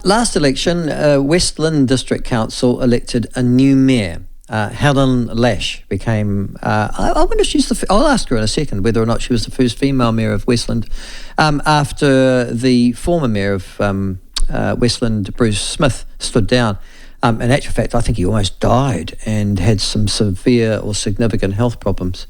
Last election, Westland District Council elected a new mayor. Helen Lash became. I wonder if she's the. I'll ask her in a second whether or not she was the first female mayor of Westland, after the former mayor of Westland, Bruce Smith, stood down. In actual fact, I think he almost died and had some severe or significant health problems.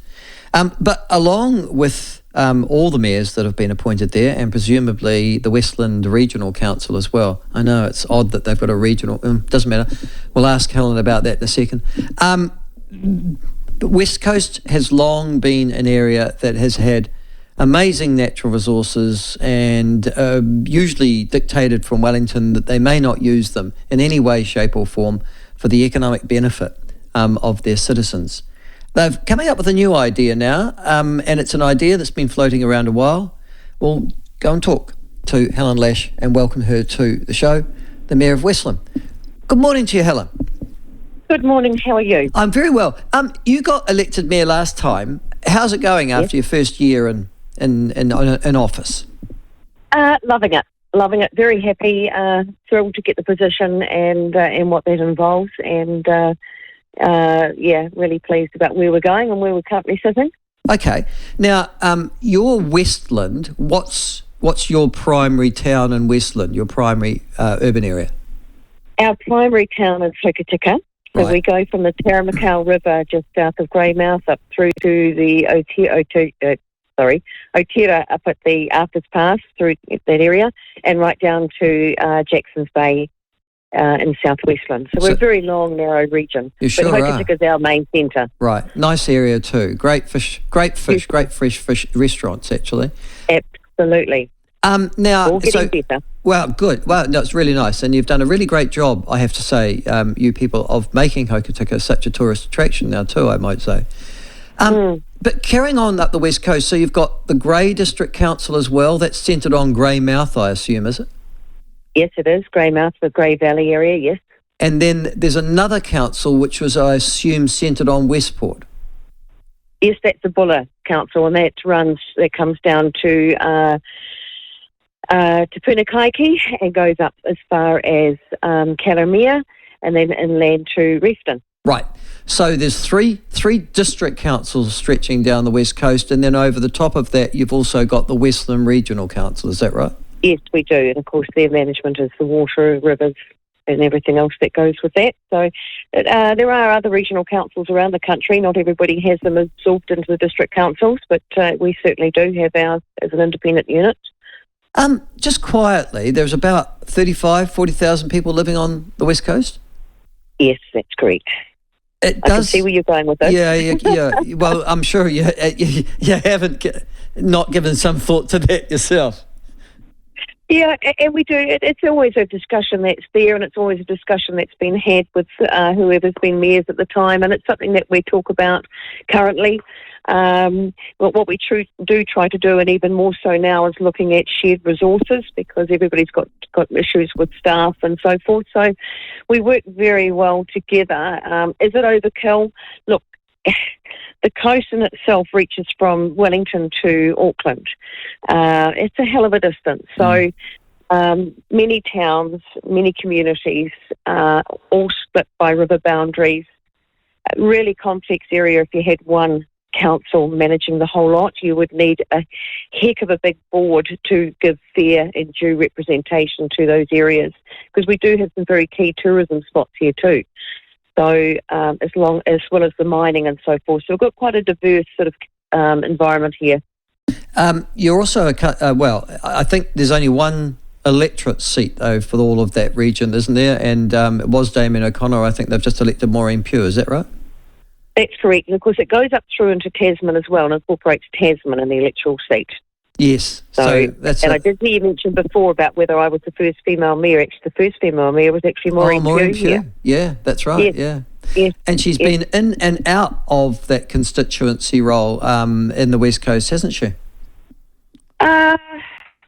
But along with all the mayors that have been appointed there, and presumably the Westland Regional Council as well. I know it's odd that they've got a regional, doesn't matter. We'll ask Helen about that in a second. The West Coast has long been an area that has had amazing natural resources and usually dictated from Wellington that they may not use them in any way, shape or form for the economic benefit of their citizens. They're coming up with a new idea now, and it's an idea that's been floating around a while. We'll go and talk to Helen Lash and welcome her to the show, the Mayor of Westland. Good morning to you, Helen. Good morning, how are you? I'm very well. You got elected Mayor last time. How's it going after your first year in office? Loving it. Very happy, thrilled to get the position and what that involves, and really pleased about where we're going and where we're currently sitting. Okay. Now, your Westland, what's your primary town in Westland, your primary urban area? Our primary town is Plunket. So we go from the Taramacau River just south of Greymouth up through to the Otira up at the Arthur's Pass through that area, and right down to Jackson's Bay in South Westland. So we're a very long, narrow region. You sure but Hokitika is our main centre. Right. Nice area too. Great fish, great fresh fish restaurants, actually. Absolutely. Now, all getting better. Well, good. Well, no, it's really nice. And you've done a really great job, I have to say, you people, of making Hokitika such a tourist attraction now too, I might say. But carrying on up the West Coast, so you've got the Grey District Council as well. That's centred on Greymouth, I assume, is it? Yes, it is. Greymouth, the Grey Valley area, yes. And then there's another council which was, I assume, centred on Westport. Yes, that's the Buller Council, and that comes down to Punakaiki and goes up as far as Calamere, and then inland to Reston. Right. So there's three district councils stretching down the West Coast, and then over the top of that you've also got the Westland Regional Council, is that right? Yes, we do, and of course their management is the water, rivers and everything else that goes with that. So there are other regional councils around the country. Not everybody has them absorbed into the district councils, but we certainly do have ours as an independent unit. Just quietly, there's about 40,000 people living on the West Coast? Yes, that's correct. I can see where you're going with this. Yeah. Well, I'm sure you haven't not given some thought to that yourself. Yeah, and we do. It's always a discussion that's there, and it's always a discussion that's been had with whoever's been mayors at the time, and it's something that we talk about currently. But what we do try to do, and even more so now, is looking at shared resources, because everybody's got issues with staff and so forth. So we work very well together. Is it overkill? Look, the coast in itself reaches from Wellington to Auckland. It's a hell of a distance. So many towns, many communities, all split by river boundaries. A really complex area. If you had one council managing the whole lot, you would need a heck of a big board to give fair and due representation to those areas, because we do have some very key tourism spots here too. So as well as the mining and so forth. So we've got quite a diverse sort of environment here. You're also, I think there's only one electorate seat, though, for all of that region, isn't there? And it was Damien O'Connor. I think they've just elected Maureen Pugh. Is that right? That's correct. And, of course, it goes up through into Tasman as well and incorporates Tasman in the electoral seat. Yes. So that's I did hear you mention before about whether I was the first female mayor. Actually, the first female mayor was actually Maureen Pugh. Yeah, that's right. Yes. Yeah. And she's been in and out of that constituency role in the West Coast, hasn't she?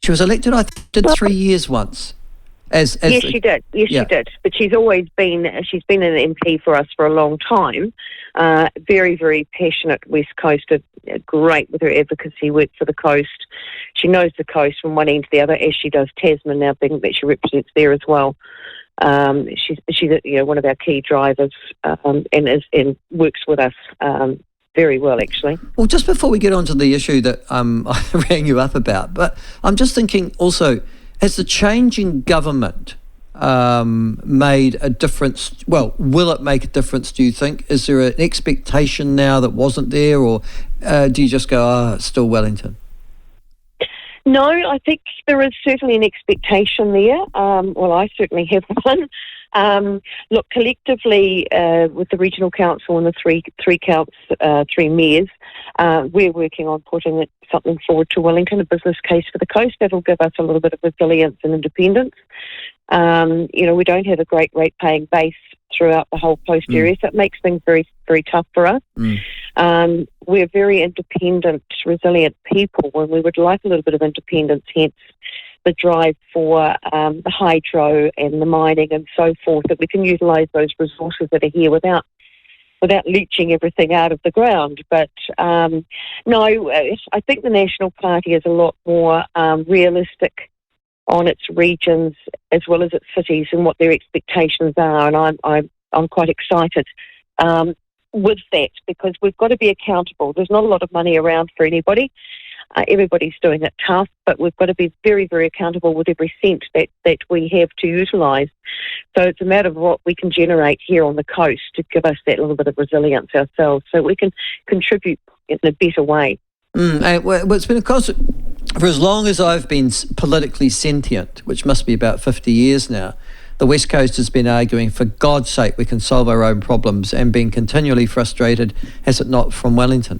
She was elected, I did 3 years once. Yes, she did. Yes, yeah. she did. But she's been an MP for us for a long time. Very, very passionate West Coaster. Great with her advocacy work for the coast. She knows the coast from one end to the other, as she does Tasman now, being that she represents there as well. She's one of our key drivers, and works with us very well, actually. Well, just before we get on to the issue that I rang you up about, but I'm just thinking also, has the change in government made a difference? Well, will it make a difference, do you think? Is there an expectation now that wasn't there, or do you just go, it's still Wellington? No, I think there is certainly an expectation there. Well, I certainly have one. Look, collectively, with the regional council and the three mayors, we're working on putting something forward to Wellington, a business case for the coast that'll give us a little bit of resilience and independence. We don't have a great rate-paying base throughout the whole coast area, so it makes things very, very tough for us. We're very independent, resilient people, and we would like a little bit of independence, hence the drive for the hydro and the mining and so forth, that we can utilise those resources that are here without leaching everything out of the ground. But no, I think the National Party is a lot more realistic on its regions as well as its cities and what their expectations are, and I'm quite excited with that, because we've got to be accountable. There's not a lot of money around for anybody. Everybody's doing it tough, but we've got to be very, very accountable with every cent that we have to utilise. So it's a matter of what we can generate here on the coast to give us that little bit of resilience ourselves, so we can contribute in a better way. Well, it's been, of course, for as long as I've been politically sentient, which must be about 50 years now, the West Coast has been arguing, for God's sake, we can solve our own problems, and being continually frustrated, has it not, from Wellington?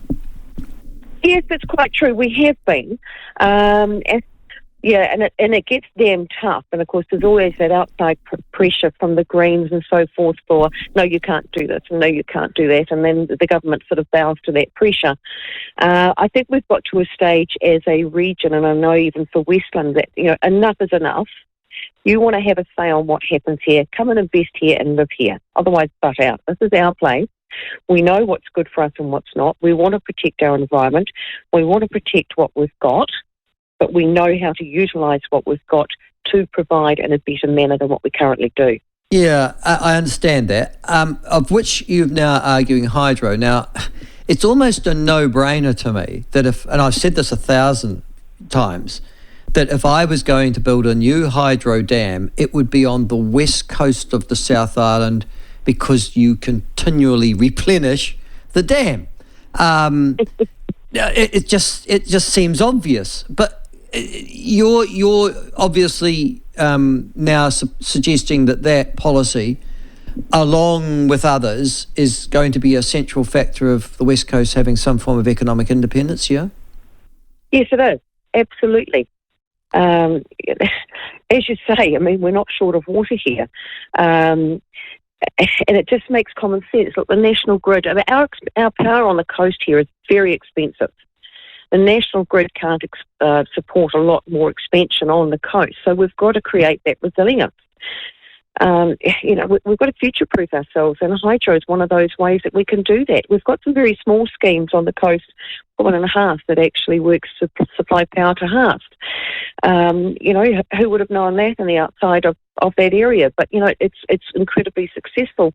Yes, that's quite true. We have been. And it gets damn tough. And, of course, there's always that outside pressure from the Greens and so forth for, no, you can't do this, and no, you can't do that. And then the government sort of bows to that pressure. I think we've got to a stage as a region, and I know even for Westland, that, enough is enough. You want to have a say on what happens here. Come and invest here and live here. Otherwise, butt out. This is our place. We know what's good for us and what's not. We want to protect our environment. We want to protect what we've got, but we know how to utilise what we've got to provide in a better manner than what we currently do. Yeah, I understand that. Of which you're now arguing hydro. Now, it's almost a no-brainer to me that and I've said this 1,000 times, that if I was going to build a new hydro dam, it would be on the west coast of the South Island, because you continually replenish the dam. It just seems obvious, but you're obviously now suggesting that policy, along with others, is going to be a central factor of the West Coast having some form of economic independence. Yeah. Yes, it is, absolutely. As you say, I mean, we're not short of water here. And it just makes common sense. Look, the national grid, I mean, our power on the coast here is very expensive. The national grid can't support a lot more expansion on the coast, so we've got to create that resilience. We've got to future-proof ourselves, and hydro is one of those ways that we can do that. We've got some very small schemes on the coast, 1.5, that actually works to supply power to half. Who would have known that on the outside of that area? But, it's incredibly successful.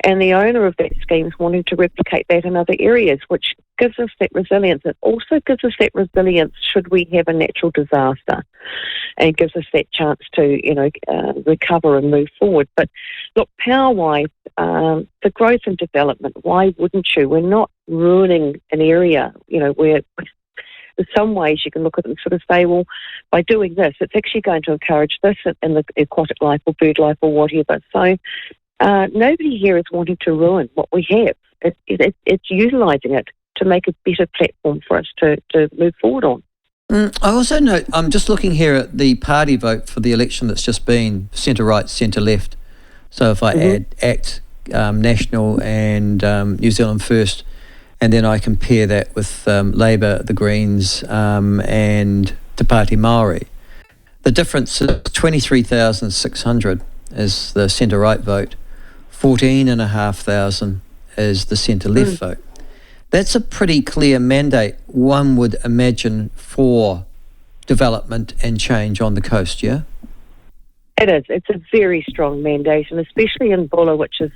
And the owner of that scheme is wanting to replicate that in other areas, which gives us that resilience. It also gives us that resilience should we have a natural disaster, and gives us that chance to, recover and move forward. But look, power-wise, the growth and development, why wouldn't you? We're not ruining an area, where in some ways you can look at it and sort of say, well, by doing this, it's actually going to encourage this in the aquatic life or bird life or whatever. So nobody here is wanting to ruin what we have. It's utilising it to make a better platform for us to move forward on. I also note, I'm just looking here at the party vote for the election that's just been centre-right, centre-left. So if I add ACT, National and New Zealand First, and then I compare that with Labour, the Greens and Te Pāti Māori, The difference is 23,600 is the centre-right vote, 14,500 is the centre-left vote. That's a pretty clear mandate, one would imagine, for development and change on the coast, yeah? It is. It's a very strong mandate, and especially in Bulla, which is,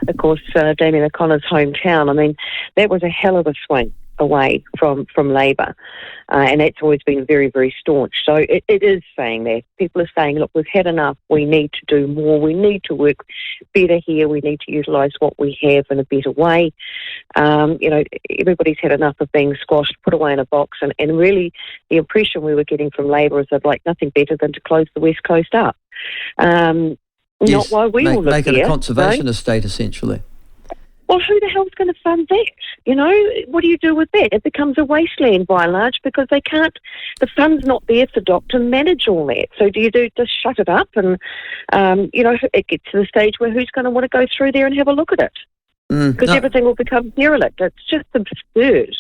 of course, Damien O'Connor's hometown. I mean, that was a hell of a swing away from Labour, and that's always been very, very staunch. So it is saying that. People are saying, look, we've had enough, we need to do more, we need to work better here, we need to utilise what we have in a better way. Everybody's had enough of being squashed, put away in a box, and really the impression we were getting from Labour is they'd like nothing better than to close the West Coast up. Not why we all live make it here, a conservation estate, essentially. Well, who the hell's going to fund that? What do you do with that? It becomes a wasteland by and large because the fund's not there for DOC to manage all that. So do you just shut it up and, it gets to the stage where who's going to want to go through there and have a look at it? Because everything will become derelict. It's just absurd.